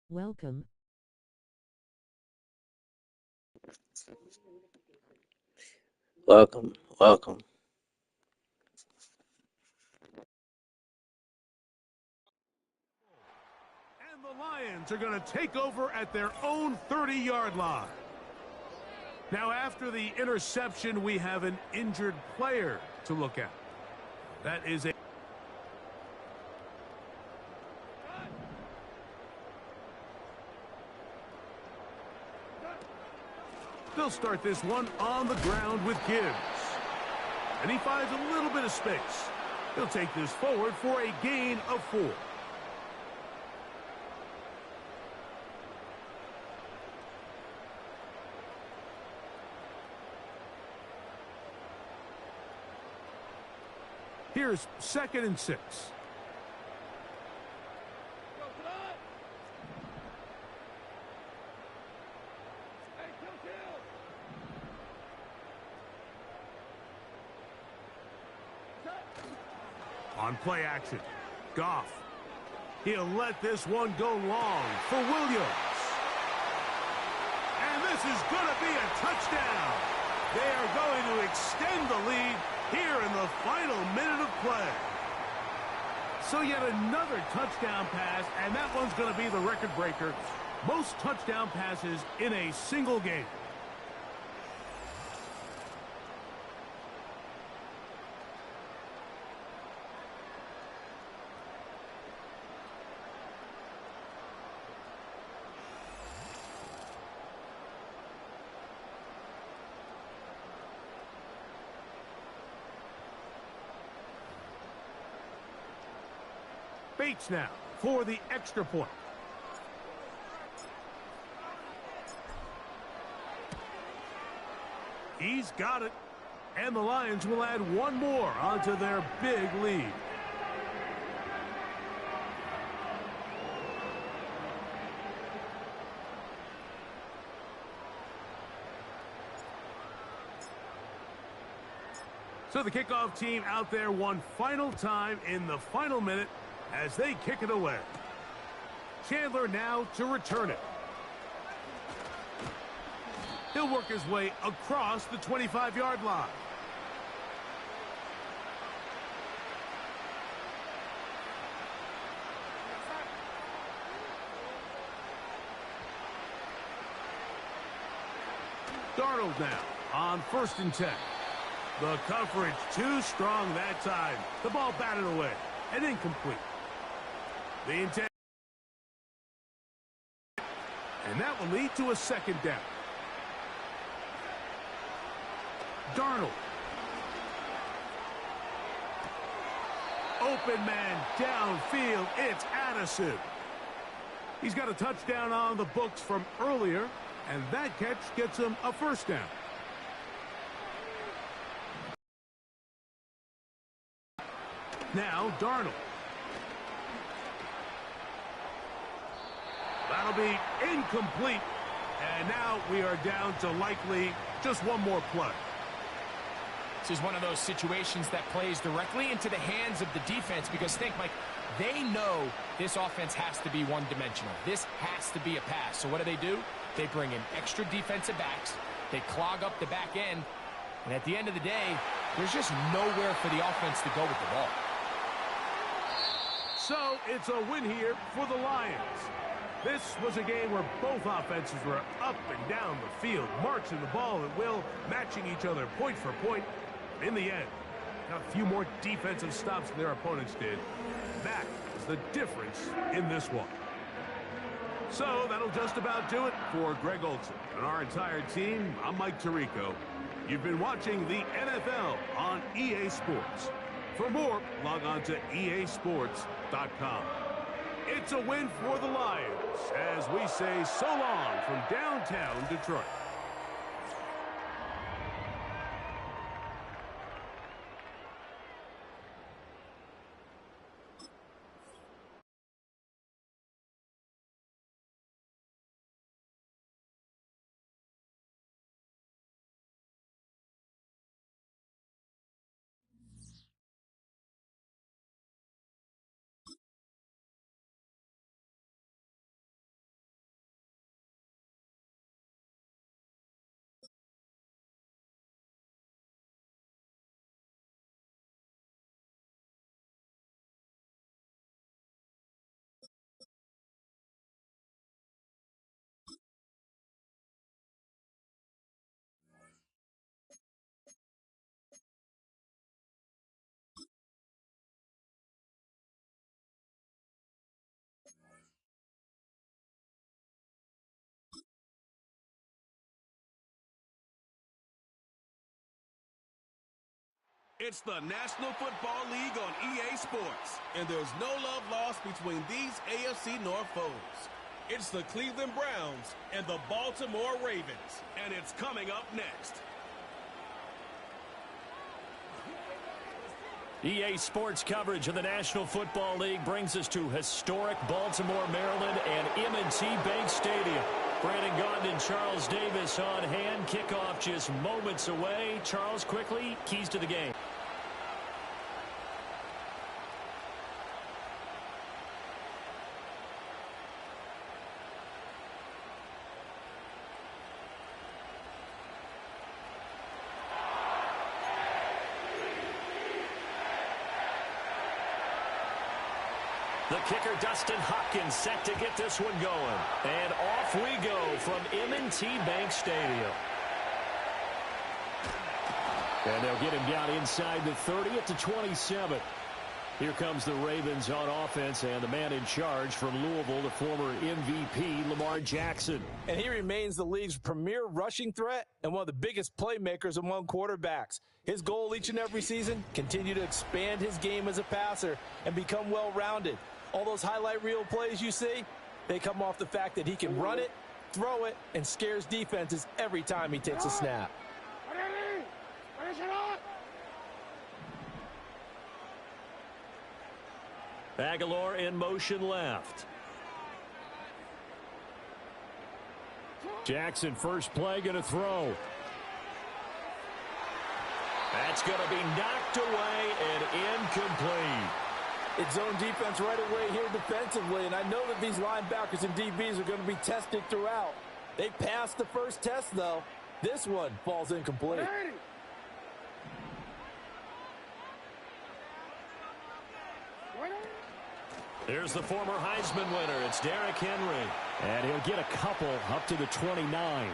Welcome. Welcome, welcome. And the Lions are going to take over at their own 30-yard line. Now, after the interception, we have an injured player to look at. That is a... They'll start this one on the ground with Gibbs. And he finds a little bit of space. He'll take this forward for a gain of 4. Here's 2nd and 6. On play action, Goff. He'll let this one go long for Williams. And this is going to be a touchdown. They are going to extend the lead here in the final minute of play. So yet another touchdown pass, and that one's going to be the record breaker. Most touchdown passes in a single game. Bates now for the extra point. He's got it. And the Lions will add one more onto their big lead. So the kickoff team out there one final time in the final minute as they kick it away. Chandler now to return it. He'll work his way across the 25-yard line. Darnold now on 1st and 10. The coverage too strong that time. The ball batted away and incomplete. The intent. And that will lead to a 2nd down. Darnold. Open man downfield. It's Addison. He's got a touchdown on the books from earlier, and that catch gets him a 1st down. Now Darnold. That'll be incomplete. And now we are down to likely just one more play. This is one of those situations that plays directly into the hands of the defense because think, Mike, they know this offense has to be one-dimensional. This has to be a pass. So what do? They bring in extra defensive backs. They clog up the back end. And at the end of the day, there's just nowhere for the offense to go with the ball. So it's a win here for the Lions. This was a game where both offenses were up and down the field, marching the ball at will, matching each other point for point. In the end, got a few more defensive stops than their opponents did. That is the difference in this one. So that'll just about do it for Greg Olsen and our entire team. I'm Mike Tirico. You've been watching the NFL on EA Sports. For more, log on to easports.com. It's a win for the Lions as we say so long from downtown Detroit. It's the National Football League on EA Sports, and there's no love lost between these AFC North foes. It's the Cleveland Browns and the Baltimore Ravens, and it's coming up next. EA Sports coverage of the National Football League brings us to historic Baltimore, Maryland, and M&T Bank Stadium. Brandon Gaudin and Charles Davis on hand. Kickoff just moments away. Charles, quickly, keys to the game. The kicker, Dustin Hopkins, set to get this one going. And off we go from M&T Bank Stadium. And they'll get him down inside the 30 at the 27. Here comes the Ravens on offense, and the man in charge from Louisville, the former MVP, Lamar Jackson. And he remains the league's premier rushing threat and one of the biggest playmakers among quarterbacks. His goal each and every season, continue to expand his game as a passer and become well-rounded. All those highlight reel plays you see, they come off the fact that he can run it, throw it, and scares defenses every time he takes a snap. Aguilar in motion left. Jackson, first play, going to throw. That's going to be knocked away and incomplete. It's zone defense right away here defensively, and I know that these linebackers and DBs are going to be tested throughout. They passed the first test, though. This one falls incomplete. There's the former Heisman winner. It's Derrick Henry. And he'll get a couple up to the 29.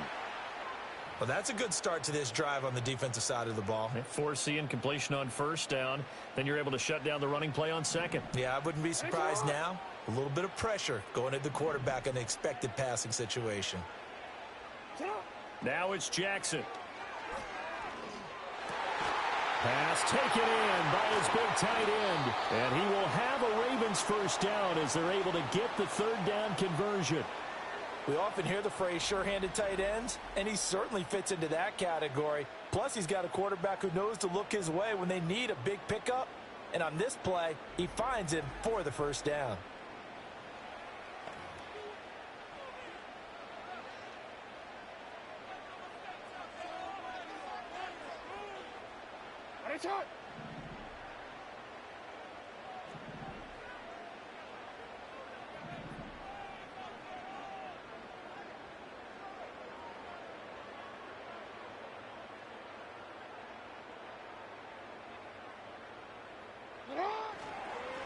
Well, that's a good start to this drive on the defensive side of the ball. Forcing completion on first down. Then you're able to shut down the running play on second. Yeah, I wouldn't be surprised now. A little bit of pressure going at the quarterback in an expected passing situation. Now it's Jackson. Pass taken in by his big tight end. And he will have a Ravens first down as they're able to get the third down conversion. We often hear the phrase sure-handed tight ends, and he certainly fits into that category. Plus, he's got a quarterback who knows to look his way when they need a big pickup. And on this play, he finds him for the first down.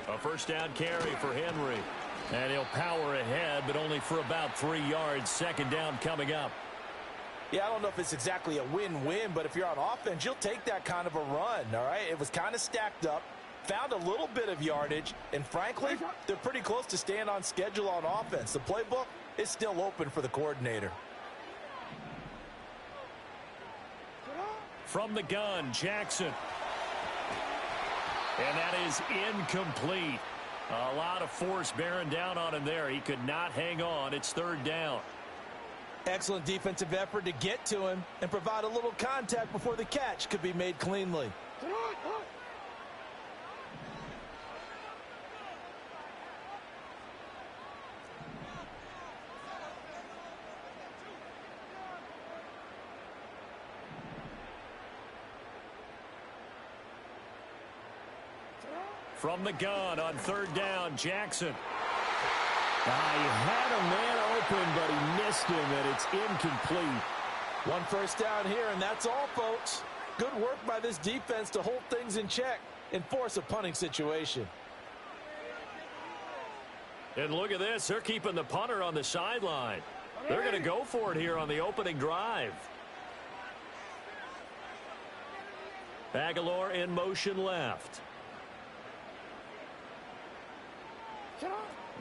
A first down carry for Henry. And he'll power ahead, but only for about 3 yards. Second down coming up. Yeah, I don't know if it's exactly a win-win, but if you're on offense, you'll take that kind of a run, all right? It was kind of stacked up, found a little bit of yardage, and frankly, they're pretty close to staying on schedule on offense. The playbook is still open for the coordinator. From the gun, Jackson. And that is incomplete. A lot of force bearing down on him there. He could not hang on. It's third down. Excellent defensive effort to get to him and provide a little contact before the catch could be made cleanly. From the gun on third down, Jackson. He had a man open, but he missed him, and it's incomplete. One first down here, and that's all, folks. Good work by this defense to hold things in check and force a punting situation. And look at this. They're keeping the punter on the sideline. They're going to go for it here on the opening drive. Aguilar in motion left.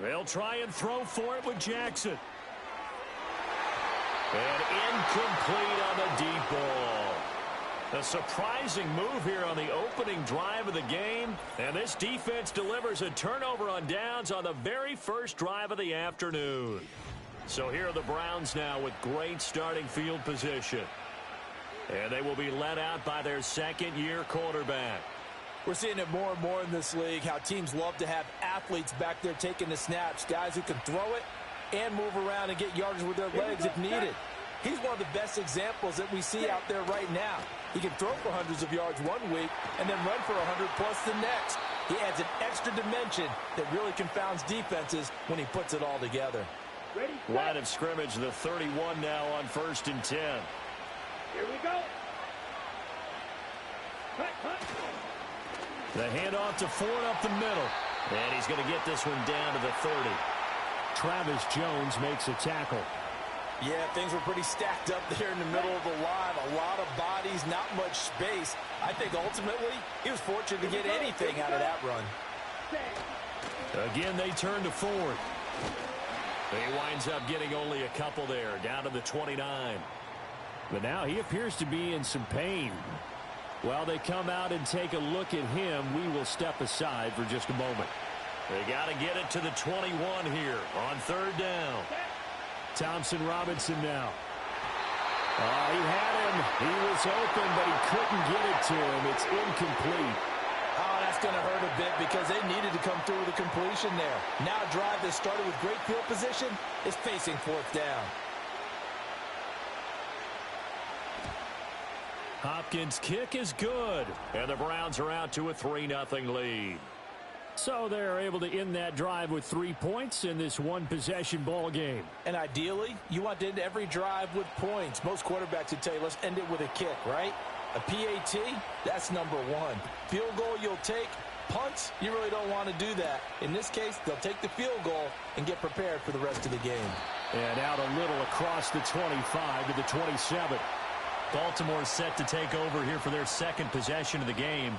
They'll try and throw for it with Jackson. And incomplete on the deep ball. A surprising move here on the opening drive of the game. And this defense delivers a turnover on downs on the very first drive of the afternoon. So here are the Browns now with great starting field position. And they will be led out by their second-year quarterback. We're seeing it more and more in this league, how teams love to have athletes back there taking the snaps, guys who can throw it and move around and get yardage with their legs if needed. He's one of the best examples that we see out there right now. He can throw for hundreds of yards one week and then run for 100-plus the next. He adds an extra dimension that really confounds defenses when he puts it all together. Line of scrimmage, the 31 now on 1st and 10. Here we go. Cut. The handoff to Ford up the middle. And he's going to get this one down to the 30. Travis Jones makes a tackle. Yeah, things were pretty stacked up there in the middle of the line. A lot of bodies, not much space. I think ultimately he was fortunate to get anything out of that run. Again, they turn to Ford. He winds up getting only a couple there, down to the 29. But now he appears to be in some pain. While they come out and take a look at him, we will step aside for just a moment. They got to get it to the 21 here on 3rd down. Thompson Robinson now. He had him. He was open, but he couldn't get it to him. It's incomplete. Oh, that's going to hurt a bit because they needed to come through with a completion there. Now a drive that started with great field position is facing 4th down. Hopkins' kick is good. And the Browns are out to a 3-0 lead. So they're able to end that drive with 3 points in this one-possession ball game. And ideally, you want to end every drive with points. Most quarterbacks would tell you, let's end it with a kick, right? A PAT, that's number 1. Field goal you'll take. Punts, you really don't want to do that. In this case, they'll take the field goal and get prepared for the rest of the game. And out a little across the 25 to the 27. Baltimore set to take over here for their second possession of the game.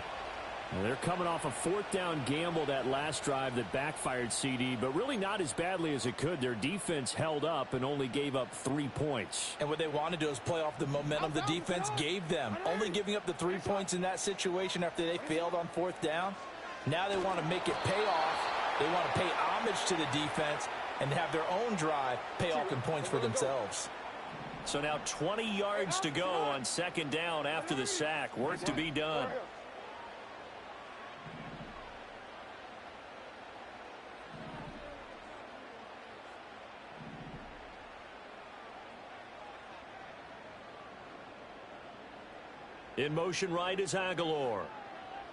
They're coming off a 4th down gamble that last drive that backfired, CD, but really not as badly as it could. Their defense held up and only gave up 3 points. And what they wanted to do is play off the momentum the defense gave them. Only giving up the 3 points in that situation after they failed on 4th down. Now they want to make it pay off. They want to pay homage to the defense and have their own drive pay off in points for themselves. So now 20 yards to go on 2nd down after the sack. Work to be done. In motion right is Aguilar.